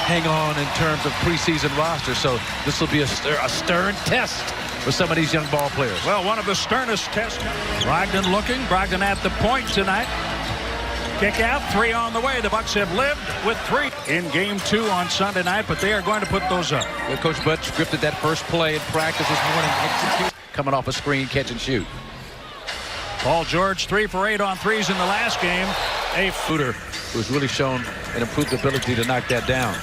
hang on in terms of preseason roster. So this will be a stern test for some of these young ball players. Well, one of the sternest tests. Brogdon looking. Brogdon at the point tonight. Kick out, 3 on the way. The Bucks have lived with 3 in game 2 on Sunday night, but they are going to put those up. Well, Coach Bud scripted that first play in practice this morning. Execute. Coming off a screen, catch and shoot. Paul George 3 for 8 on threes in the last game. A shooter who's really shown an improved ability to knock that down.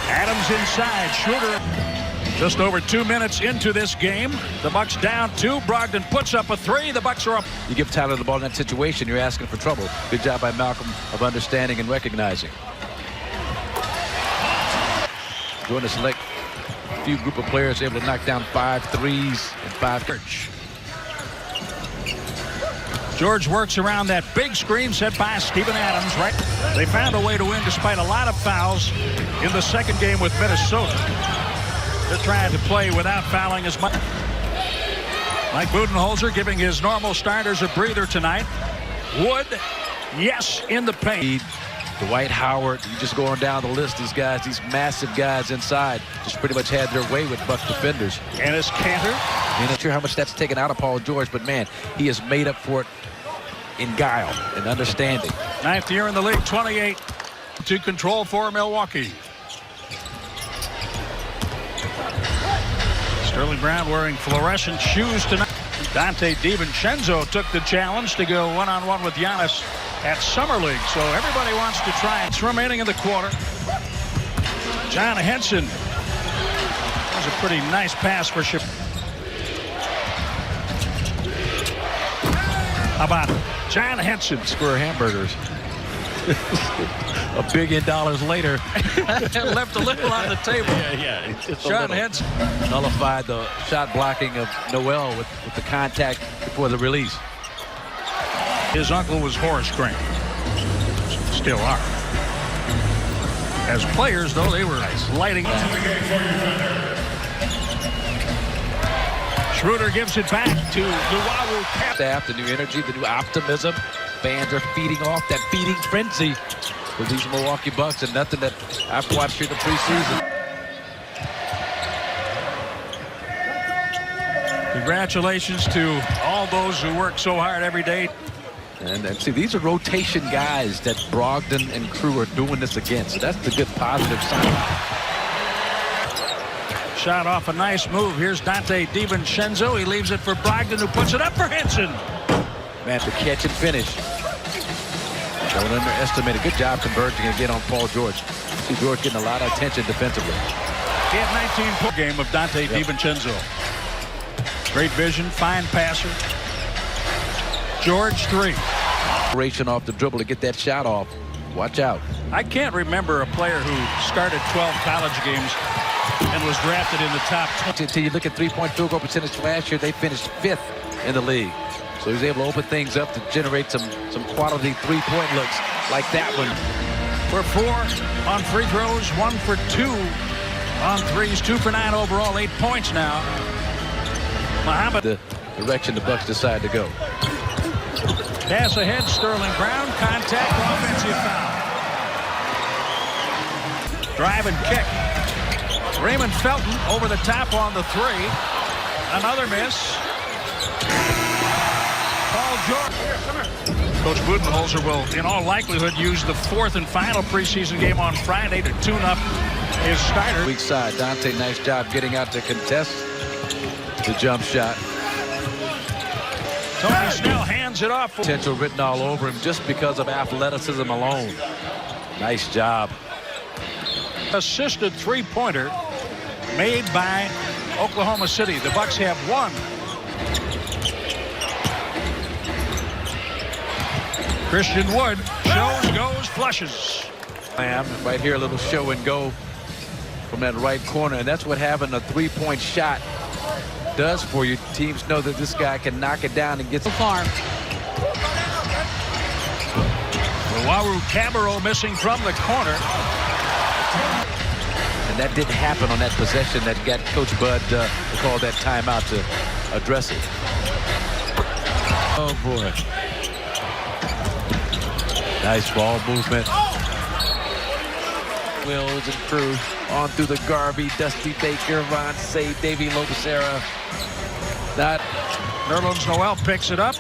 Adams inside. Schroeder. Just over 2 minutes into this game. The Bucks down 2. Brogdon puts up a 3. The Bucks are up. You give Tyler the ball in that situation, you're asking for trouble. Good job by Malcolm of understanding and recognizing. Join a select few group of players able to knock down 5 threes and 5. George works around that big screen set by Steven Adams. Right, they found a way to win despite a lot of fouls in the second game with Minnesota. They're trying to play without fouling as much. Mike Budenholzer giving his normal starters a breather tonight. Wood, yes, in the paint. Dwight Howard, you just going down the list, these guys, these massive guys inside, just pretty much had their way with Buck defenders. Enes Kanter. I'm not sure how much that's taken out of Paul George, but man, he has made up for it in guile and understanding. 9th year in the league, 28 to control for Milwaukee. Sterling Brown wearing fluorescent shoes tonight. Dante DiVincenzo took the challenge to go one-on-one with Giannis at Summer League. So everybody wants to try. It's remaining in the quarter. John Henson. That was a pretty nice pass for Ship. How about John Henson? Square hamburgers. $1 billion later. Left a little on the table. Yeah. John Henson nullified the shot blocking of Noel with the contact before the release. His uncle was Horace Grant. Still are. As players, though, they were lighting. Schroeder gives it back to Luwawu. Staff, the new energy, the new optimism. Fans are feeding off that feeding frenzy for these Milwaukee Bucks, and nothing that I've watched through the preseason. Congratulations to all those who work so hard every day. And see, these are rotation guys that Brogdon and crew are doing this against. So that's the good positive sign. Shot off a nice move. Here's Dante DiVincenzo. He leaves it for Brogdon, who puts it up for Henson. Man, the catch and finish. Don't underestimate it. Good job converging again on Paul George. See George getting a lot of attention defensively. He had 19-point game of Dante DiVincenzo. Great vision, fine passer. George 3. Off the dribble to get that shot off. Watch out. I can't remember a player who started 12 college games and was drafted in the top 20. Until you look at three-point field goal percentage last year, they finished 5th in the league. So he's able to open things up to generate some quality three-point looks like that one. For 4 on free throws, 1 for 2 on threes, 2 for 9 overall, 8 points now. Muhammad. The direction the Bucks decide to go. Pass ahead, Sterling Brown, contact, offensive foul. Drive and kick. Raymond Felton over the top on the 3. Another miss. Paul George. Coach Budenholzer will, in all likelihood, use the 4th and final preseason game on Friday to tune up his starter. Weak side. Dante, nice job getting out to contest the jump shot. Tony Snell hands it off. Potential written all over him just because of athleticism alone. Nice job. Assisted three-pointer made by Oklahoma City. The Bucks have 1. Christian Wood shows, goes, flushes. Right here, a little show and go from that right corner, and that's what having a three-point shot does for you. Teams know that this guy can knock it down and get the farm. Luwawu Cabarrot missing from the corner. And that didn't happen on that possession that got Coach Bud to call that timeout to address it. Oh, boy. Nice ball movement. Wills and crew on through the Garvey, Dusty Baker, Ron Say, Davey Lobicera. That Nerlens Noel picks it up.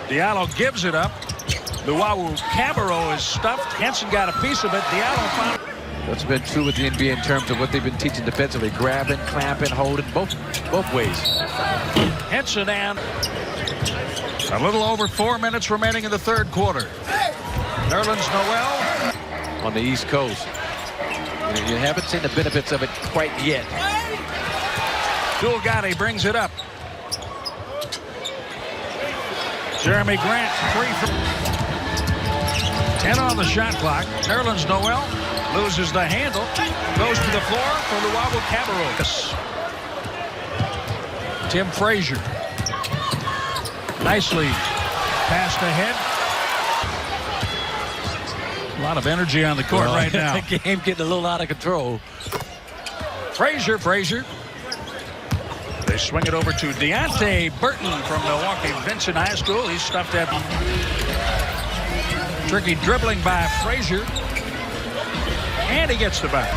Diallo gives it up. Luau Cabarro is stuffed. Henson got a piece of it. Diallo found. That's been true with the NBA in terms of what they've been teaching defensively. Grabbing, clamping, holding, both ways. Henson and a little over 4 minutes remaining in the third quarter. Nerlens Noel on the East Coast. You haven't seen the benefits of it quite yet. Gotti brings it up. Jeremy Grant free from 10 on the shot clock. Nerlens Noel loses the handle, goes to the floor for Luau Cabarro. Tim Frazier nicely passed ahead. A lot of energy on the court right now. The game getting a little out of control. Frazier. They swing it over to Deontay Burton from Milwaukee Vincent High School. He's stuffed at. Tricky dribbling by Frazier. And he gets the back.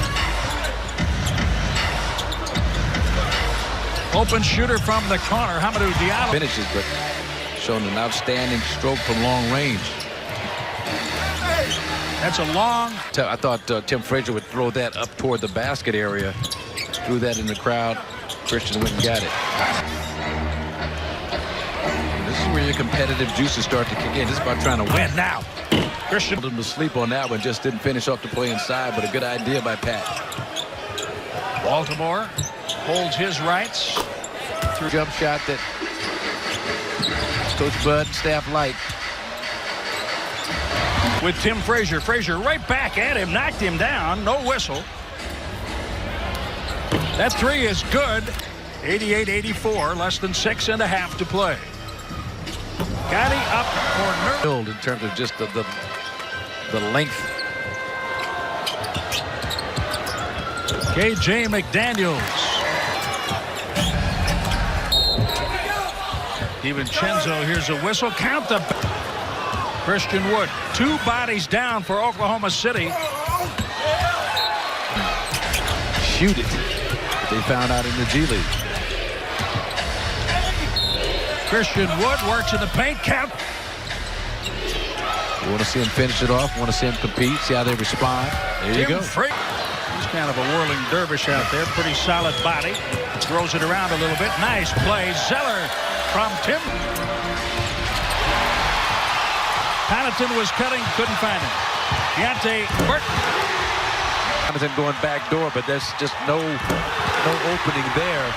Open shooter from the corner. Hamidou Diallo finishes, but showing an outstanding stroke from long range. That's a long. I thought Tim Frazier would throw that up toward the basket area. Threw that in the crowd. Christian went and got it. This is where your competitive juices start to kick in. This is about trying to win now. Christian told him to sleep on that one. Just didn't finish off the play inside, but a good idea by Pat. Baltimore holds his rights. Through jump shot that Coach Bud and staff like. With Tim Frazier. Frazier right back at him. Knocked him down. No whistle. That three is good. 88-84. Less than 6.5 to play. Gotti up for Nerlens. In terms of just the length. KJ McDaniels. DiVincenzo, here's a whistle. Count the. Christian Wood. 2 bodies down for Oklahoma City. Shoot it. They found out in the G League. Christian Wood works in the paint. Count. You want to see him finish it off. Want to see him compete. See how they respond. There you go. He's kind of a whirling dervish out there. Pretty solid body. Throws it around a little bit. Nice play. Zeller from Tim. Connaughton was cutting. Couldn't find him. Deontay Burton. Connaughton going back door, but there's just no opening there.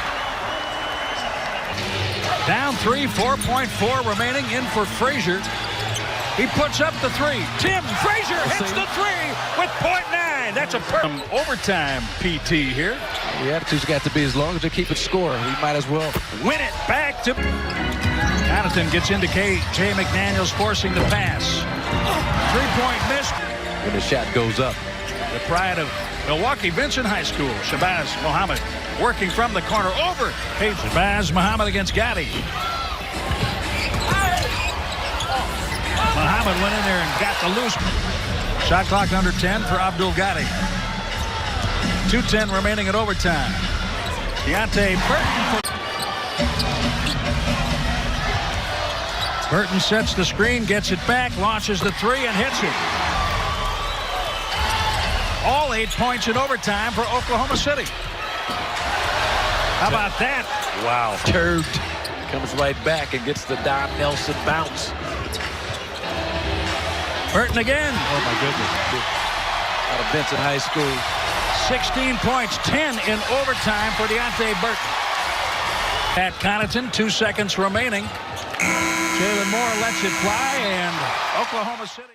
Down 3, 4.4 remaining. In for Frazier. He puts up the three. Tim Frazier hits the three with .9. That's a overtime PT here. The attitude's got to be as long as they keep it score. We might as well win it back to. Connaughton gets into KJ McDaniels forcing the pass. 3-point miss. And the shot goes up. The pride of Milwaukee Vincent High School. Shabazz Muhammad working from the corner over. Shabazz Muhammad against Gotti. Muhammad went in there and got the loose. Shot clock under 10 for Abdul Gotti. 2:10 remaining in overtime. Deontay Burton. Burton sets the screen, gets it back, launches the three, and hits it. All 8 points in overtime for Oklahoma City. How about that? Wow. Turbed. Comes right back and gets the Don Nelson bounce. Burton again. Oh, my goodness. Out of Vincent High School. 16 points, 10 in overtime for Deontay Burton. Pat Connaughton, 2 seconds remaining. Jalen Moore lets it fly, and Oklahoma City.